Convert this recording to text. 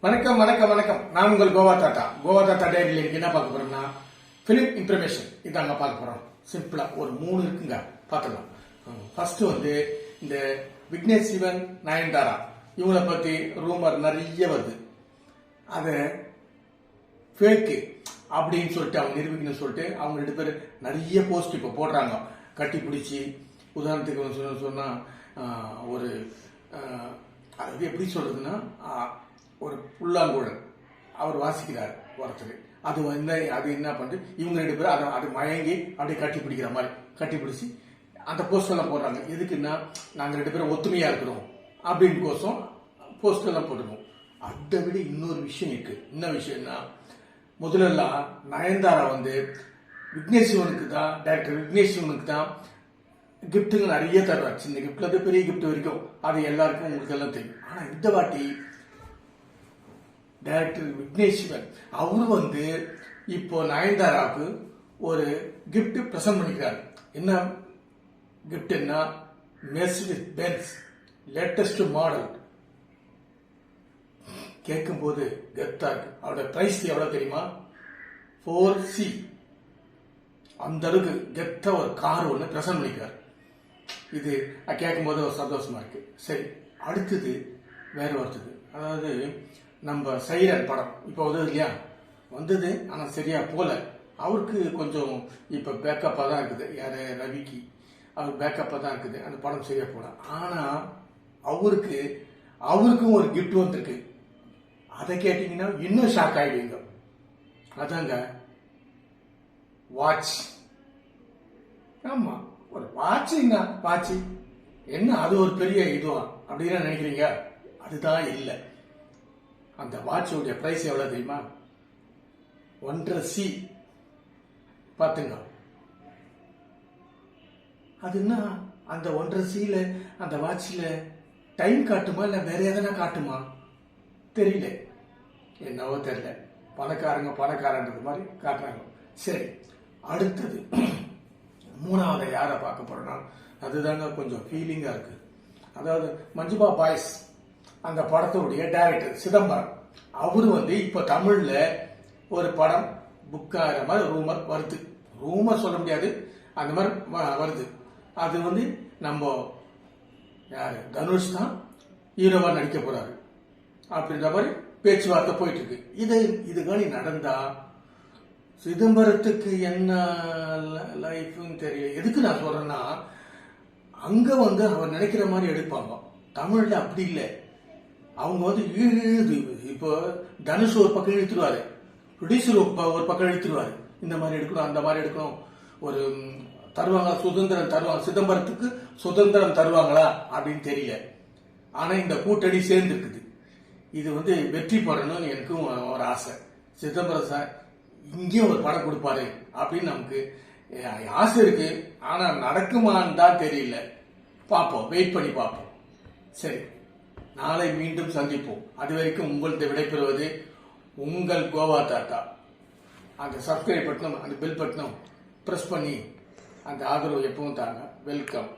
வணக்கம் வணக்கம் வணக்கம். நான் உங்கள் கோவா தாத்தா டைரியில் இருக்கு. என்ன பார்க்க போறோம்னா பிலிம் இன்ஃபர்மேஷன் இதாங்க பார்க்க போறோம். சிம்பிளா ஒரு 3 இருக்குங்க, பார்த்துக்கலாம். ஃபர்ஸ்ட் இந்த விக்னேஷ் சிவன், நயன்தாரா இவங்களை பத்தி ரூமர் நிறைய வருது. அதை ஃபேக்கு அப்படின்னு சொல்லிட்டு அவங்க நிரூபிக்கணும்னு சொல்லிட்டு அவங்க 2 பேர் நிறைய போஸ்ட் இப்போ போடுறாங்க. கட்டி பிடிச்சி உதாரணத்துக்கு சொன்னா ஒரு அது எப்படி சொல்றதுன்னா, ஒரு புல்லாங்குழல் அவர் வாசிக்கிறார் ஒருத்தர். அது என்ன பண்ணுது, இவங்க 2 பேரும் அது மயங்கி அப்படியே கட்டி பிடிக்கிற மாதிரி கட்டி பிடிச்சி அந்த போஸ்ட் எல்லாம் போடுறாங்க. எதுக்குன்னா நாங்கள் 2 பேரும் ஒத்துமையா இருக்கிறோம் அப்படின்னு கோசம் போஸ்ட் எல்லாம் போட்டுருவோம். அதை விட இன்னொரு விஷயம் இருக்கு. என்ன விஷயம்னா, முதலெல்லாம் நயன்தாரா விக்னேஷ் சிவனுக்கு தான், டைரக்டர் விக்னேஷ் சிவனுக்கு தான் கிஃப்ட்டுங்க நிறைய தருவார். சின்ன கிஃப்ட்ல இருந்து பெரிய கிஃப்ட் வரைக்கும் அது எல்லாருக்கும் உங்களுக்கு எல்லாம் தெரியும். ஆனா இந்த வாட்டி டைரக்டர் விக்னேஷ் சிவன் அவரு இப்போ நயன்தாராவுக்கு ஒரு கிஃப்ட் பிரசன்ட் பண்ணிக்கிறார். என்ன கிஃப்ட்னா, மெர்சிடிஸ் பென்ஸ் லேட்டஸ்ட் மாடல். கேட்கும் போது கெத்தா இருக்கு. அவரோட பிரைஸ் எவ்வளவு தெரியுமா? 4C. அந்த அளவுக்கு கெத்த ஒரு கார் ஒன்று பிரசன்ட் பண்ணிக்கிறார். இது கேட்கும் போது ஒரு சந்தோஷமா இருக்கு. சரி, அடுத்தது வேற ஒருத்தது. அதாவது நம்ம சைரன் படம் இப்போ இல்லையா, வந்தது. ஆனா சரியா போல. அவருக்கு கொஞ்சம் இப்ப பேக்கப்பா தான் இருக்குது. யாரு, ரவிக்கு அவர் பேக்கப்பா தான் இருக்குது. அந்த படம் சரியா போல. ஆனா அவருக்கும் ஒரு கிஃப்ட் வந்திருக்கு. அதை கேட்டீங்கன்னா இன்னும் ஷாக் ஆயிடுவீங்க. அதாங்க வாட்ச். ஆமா, ஒரு வாட்சுங்க. வாட்ச் என்ன, அது ஒரு பெரிய இதுவா அப்படின்னு நினைக்கிறீங்க? அதுதான் இல்லை. அந்த வாட்சோடைய பிரைஸ் எவ்வளவு தெரியுமா? 1.5C. பாத்துங்க. அதுன்னா அந்த 1.5Cல அந்த வாட்ச்ல டைம் காட்டுமா இல்ல வேற எதனா காட்டுமா தெரியல. என்னவோ தெரியல. பணக்காரன்றது மாதிரி காட்டுறாங்க. சரி, அடுத்தது 3வது யாரை பார்க்க போறோம்னா, அதுதாங்க கொஞ்சம் ஃபீலிங்கா இருக்கு. அதாவது மஞ்சுபா பாய்ஸ் அந்த படத்துடைய டைரக்டர் சிதம்பரம் அவரு இப்ப தமிழ்ல ஒரு படம் புக் ஆகிற மாதிரி ரூமர் வருது. ரூமர் சொல்ல முடியாது, அந்த மாதிரி வருது. அது நம்ம யாரு, தனுஷ் தான் ஹீரோவா நடிக்க போறாரு அப்படின்ற மாதிரி பேச்சுவார்த்தை போயிட்டு இருக்கு. இது நடந்தா சிதம்பரத்துக்கு என்ன லைஃப்னு தெரியல. எதுக்கு நான் சொல்றேன்னா, அங்க அவர் நினைக்கிற மாதிரி எடுப்பாங்க. தமிழ்ல அப்படி இல்லை. அவங்க இப்போ தனுஷ் ஒரு பக்கம் இழுத்துருவாரு, ப்ரொடியூசர் ஒரு பக்கம் இழுத்துருவாரு. இந்த மாதிரி எடுக்கணும், அந்த மாதிரி எடுக்கணும், ஒரு தருவாங்க, சுதந்திரம் தருவாங்க. சிதம்பரத்துக்கு சுதந்திரம் தருவாங்களா அப்படின்னு தெரியல. ஆனா இந்த கூட்டணி சேர்ந்து இருக்குது. இது வெற்றி பெறணும்னு எனக்கும் ஒரு ஆசை. சிதம்பரம் சார் இங்கேயும் ஒரு படம் கொடுப்பாரு அப்படின்னு நமக்கு ஆசை இருக்கு. ஆனா நடக்குமான்னு தான் தெரியல. பார்ப்போம், வெயிட் பண்ணி பார்ப்போம். சரி, நாளை மீண்டும் சந்திப்போம். அது வரைக்கும் உங்கள்கிட்ட விடைபெறுவது உங்கள் கோவா தாத்தா. அந்த சப்ஸ்கிரைப் பட்டனும் அந்த பெல் பட்டனும் பிரஸ் பண்ணி அந்த ஆதரவு எப்பவும் தாங்க. வெல்கம்.